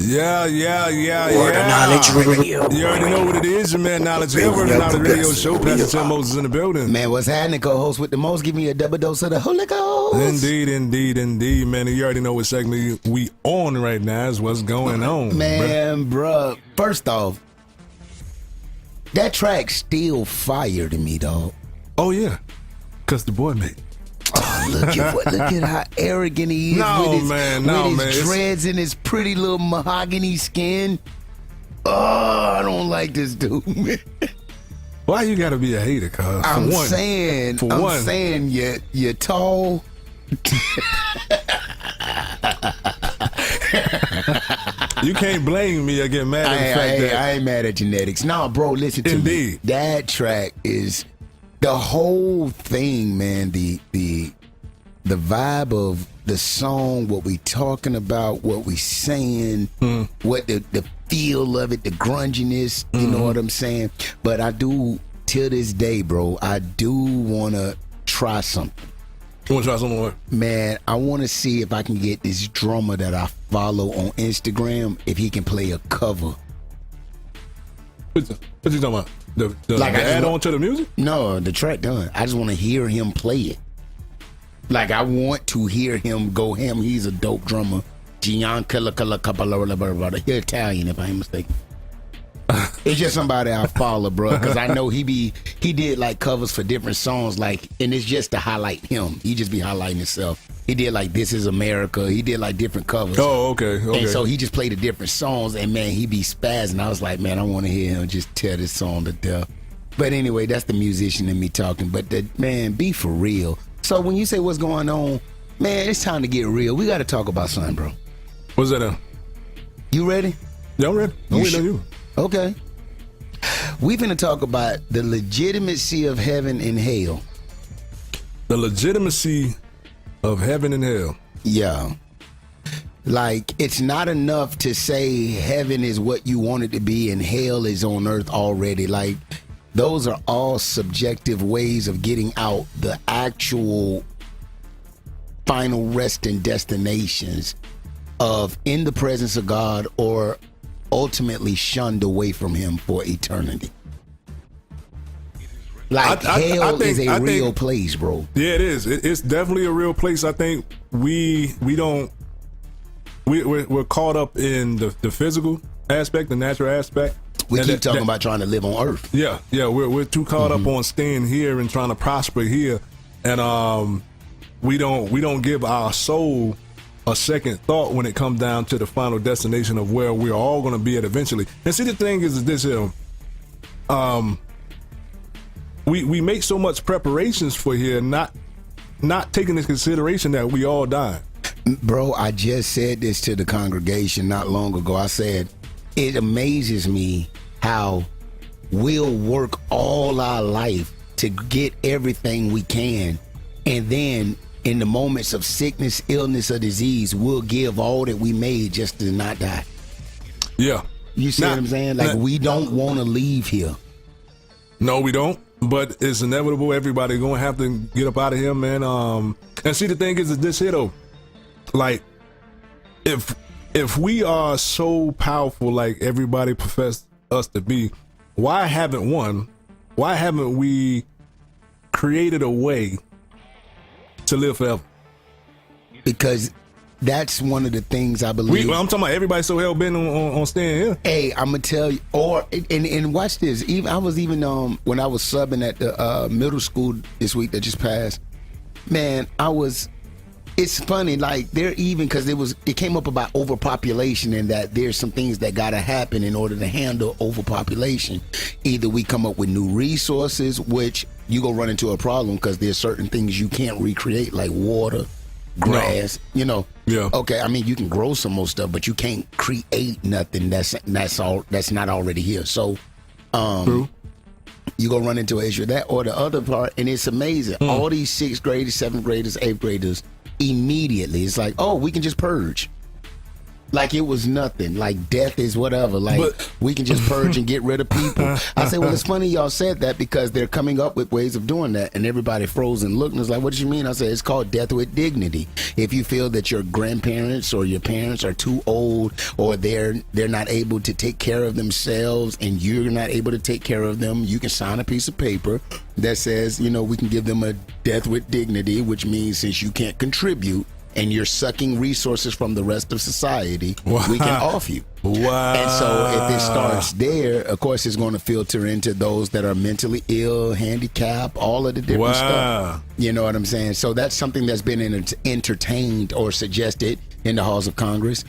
Yeah. Word of Knowledge Radio. You already know what it is, your man Knowledge here. Word of Knowledge Radio Show. Pastor Tim Moses in the building. Man, what's happening, co-host with the most? Give me a double dose of the Holy Ghost. Indeed, man. You already know what segment we on right now is what's going on. Man, bruh. First off, that track still fire to me, dog. Oh, yeah. Because the boy made it. Oh, look at how arrogant he is with his dreads and his pretty little mahogany skin. Oh, I don't like this dude, man. Why you gotta be a hater, cuz? I'm saying you're tall. You can't blame me or get mad at the fact that I ain't mad at genetics. No, bro, listen to me. That track is the whole thing, man. The vibe of the song, what we talking about, what we saying, what the feel of it, the grunginess, you know what I'm saying? But I do, till this day, bro, I do want to try something. You want to try something more? Man, I want to see if I can get this drummer that I follow on Instagram, if he can play a cover. What you talking about? The add-on to the music? No, the track done. I just want to hear him play it. Like, I want to hear him go ham. He's a dope drummer. Giancarlo, he's Italian, if I ain't mistaken. It's just somebody I follow, bro, because I know he did like covers for different songs, like, and it's just to highlight him. He just be highlighting himself. He did like This Is America. He did like different covers. Oh, okay. And so he just played the different songs, and man, he be spazzing. I was like, man, I want to hear him just tear this song to death. But anyway, that's the musician in me talking. But man, be for real. So when you say what's going on, man, it's time to get real. We got to talk about something, bro. What's that? You ready? Yeah, I'm ready. I'm waiting on you. Okay. We finna talk about the legitimacy of heaven and hell. The legitimacy of heaven and hell. Yeah. Like, it's not enough to say heaven is what you want it to be and hell is on earth already. Like, those are all subjective ways of getting out the actual final resting destinations of in the presence of God or ultimately shunned away from him for eternity. Like, hell is a real place, bro. Yeah, it is. It's definitely a real place. I think we're caught up in the physical aspect, the natural aspect. We keep talking about trying to live on earth. Yeah, we're too caught up on staying here and trying to prosper here, and we don't give our soul a second thought when it comes down to the final destination of where we're all going to be at eventually. And see, the thing is this here, we make so much preparations for here, not taking into consideration that we all die. Bro, I just said this to the congregation not long ago. I said, it amazes me how we'll work all our life to get everything we can, and then in the moments of sickness, illness, or disease, we'll give all that we made just to not die. Yeah. You see what I'm saying? Like, we don't want to leave here. No, we don't. But it's inevitable. Everybody gonna have to get up out of here, man. And see, the thing is this here, though. Like, if we are so powerful like everybody professed us to be, why haven't we created a way to live forever? Because that's one of the things I believe. I'm talking about everybody so hell bent on staying here. Hey, I'm gonna tell you. And watch this. I was even when I was subbing at the middle school this week that just passed. Man, it's funny, like, they're even, because it came up about overpopulation, and that there's some things that gotta happen in order to handle overpopulation. Either we come up with new resources, which you gonna run into a problem because there's certain things you can't recreate, like water, grass, Yeah. Okay, I mean, you can grow some more stuff, but you can't create nothing that's not already here. So True. You gonna run into an issue of that. Or the other part, and it's amazing, all these 6th graders, 7th graders, 8th graders, immediately it's like, oh, we can just purge. like it was nothing. Like death is whatever. Like we can just purge and get rid of people. I said, well, it's funny y'all said that because they're coming up with ways of doing that. And everybody froze and looked and was like, what did you mean? I said, it's called death with dignity. If you feel that your grandparents or your parents are too old or they're not able to take care of themselves and you're not able to take care of them, you can sign a piece of paper that says, you know, we can give them a death with dignity, which means since you can't contribute, and you're sucking resources from the rest of society, we can off you. Wow. And so if it starts there, of course, it's going to filter into those that are mentally ill, handicapped, all of the different stuff. You know what I'm saying? So that's something that's been entertained or suggested in the halls of Congress.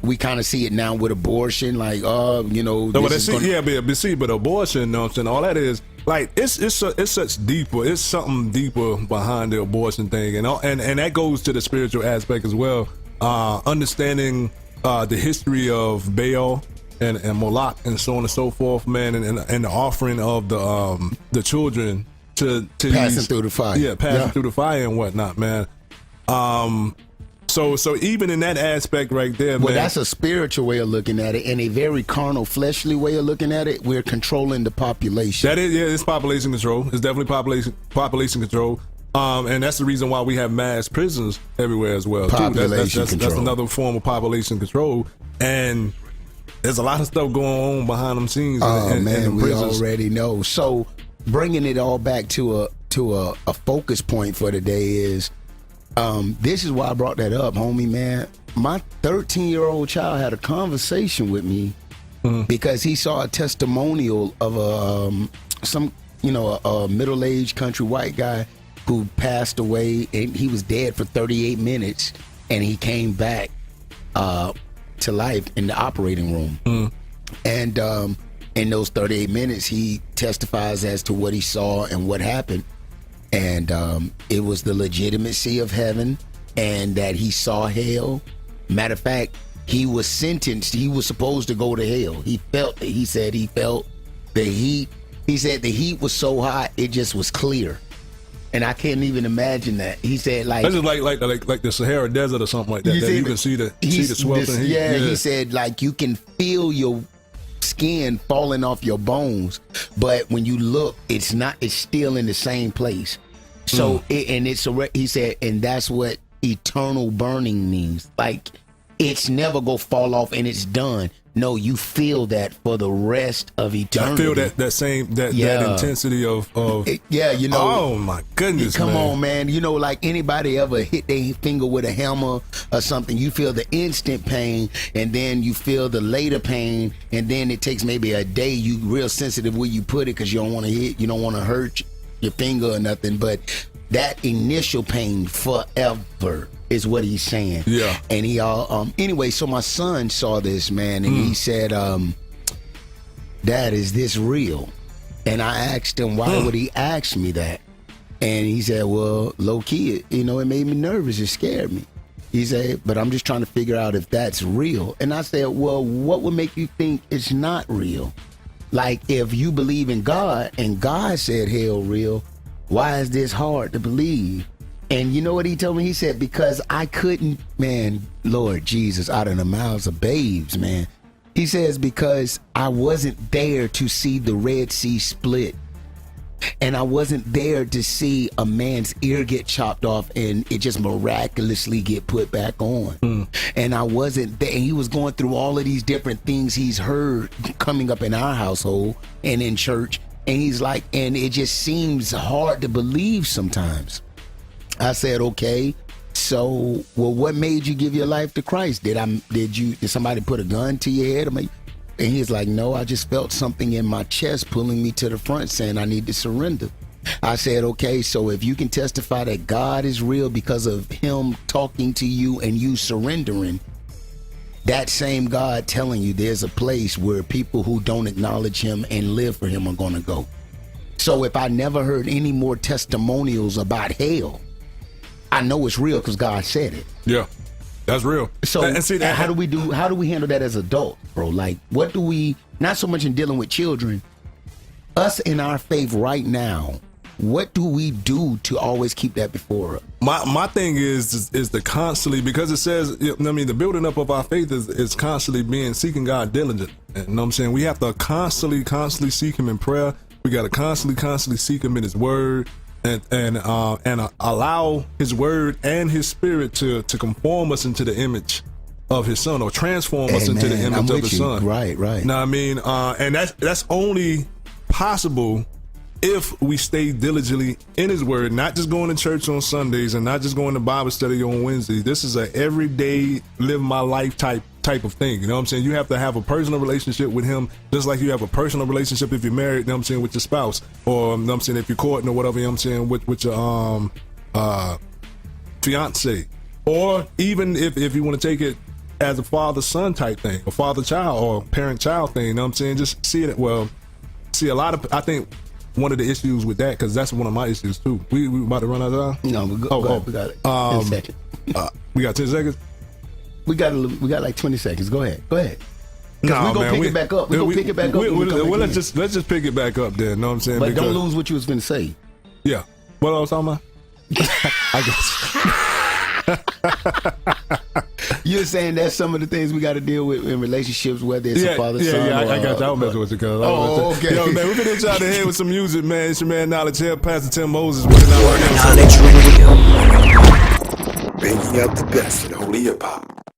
We kind of see it now with abortion, like, you know. But abortion, you know what I'm saying? All that is, like, it's something deeper behind the abortion thing, and that goes to the spiritual aspect as well. Understanding the history of Baal and Moloch and so on and so forth, man, and the offering of the children to passing through the fire, passing through the fire and whatnot, man. So even in that aspect right there, well, man. that's a spiritual way of looking at it, and a very carnal, fleshly way of looking at it. We're controlling the population. That is, it's population control. It's definitely population control. And that's the reason why we have mass prisons everywhere as well. Population control. That's another form of population control. And there's a lot of stuff going on behind them scenes. In the we prisons. already know. So bringing it all back to a focus point for today is. This is why I brought that up, homie, man. My 13-year-old child had a conversation with me because he saw a testimonial of a middle-aged country white guy who passed away, and he was dead for 38 minutes, and he came back to life in the operating room. And in those 38 minutes, he testifies as to what he saw and what happened. And it was the legitimacy of heaven and that he saw hell. Matter of fact, he was sentenced. He was supposed to go to hell. He said he felt the heat. He said the heat was so hot, it just was clear. And I can't even imagine that. He said like... This is like the Sahara Desert or something like that. You can see the sweltering heat. Yeah, he said like you can feel your skin falling off your bones, but when you look, it's still in the same place. So he said, and that's what eternal burning means. Like it's never go fall off and it's done. No, you feel that for the rest of eternity. I feel that intensity of you know. Oh my goodness, come on, man. You know, like anybody ever hit their finger with a hammer or something, you feel the instant pain and then you feel the later pain and then it takes maybe a day. You real sensitive where you put it because you don't want to hit, you don't want to hurt your finger or nothing, but that initial pain forever is what he's saying. Yeah. And he anyway, so my son saw this, man, and he said, Dad, is this real? And I asked him, why would he ask me that? And he said, well, low key, it made me nervous. It scared me. He said, but I'm just trying to figure out if that's real. And I said, well, what would make you think it's not real? Like, if you believe in God and God said hell real, why is this hard to believe? And you know what he told me? He said, because I couldn't, man, Lord Jesus, out of the mouths of babes, man. He says, because I wasn't there to see the Red Sea split. And I wasn't there to see a man's ear get chopped off and it just miraculously get put back on. And I wasn't there. And he was going through all of these different things he's heard coming up in our household and in church. And he's like, and it just seems hard to believe sometimes. I said, okay, so, well, what made you give your life to Christ? Did somebody put a gun to your head? And he's like, no, I just felt something in my chest pulling me to the front saying I need to surrender. I said, okay, so if you can testify that God is real because of him talking to you and you surrendering, that same God telling you there's a place where people who don't acknowledge him and live for him are going to go. So if I never heard any more testimonials about hell, I know it's real because God said it. Yeah, that's real. So and see that, how do we handle that as adults, bro? Like, what do we, not so much in dealing with children, us in our faith right now, What do we do to always keep that before us? My thing is the constantly, because it says, I mean, the building up of our faith is constantly being seeking God diligent. And, you know what I'm saying? We have to constantly seek Him in prayer. We got to constantly seek Him in His Word, and allow His Word and His Spirit to conform us into the image of His Son, or transform us into the image of His Son. Right. Know what I mean? And that's only possible if we stay diligently in His Word, not just going to church on Sundays and not just going to Bible study on Wednesdays. This is a everyday live my life type of thing. You know what I'm saying? You have to have a personal relationship with Him, just like you have a personal relationship if you're married, you know what I'm saying, with your spouse, or, you know what I'm saying, if you're courting or whatever, you know what I'm saying, with your fiance, or even if you want to take it as a father-son type thing, a father-child or parent-child thing, you know what I'm saying? Just see it. Well, see, a lot of, I think one of the issues with that, because that's one of my issues too. We about to run out of time? No, go ahead. We got it. 10 seconds. We got 10 seconds? We got like 20 seconds. Go ahead. Because Nah, we're going to man, pick it back up. We're going to pick it back up. Well, let's just pick it back up then, you know what I'm saying? But don't lose what you was going to say. Yeah. What I was talking about? I guess. You're saying that's some of the things we got to deal with in relationships, whether it's a father-son. Yeah, I got you. I was messing with you, cuz. Okay. Yo, man, we're going to hit y'all the head with some music, man. It's your man, Knowledge here, Pastor Tim Moses. Knowledge Radio. Bringing up the best in holy hip hop.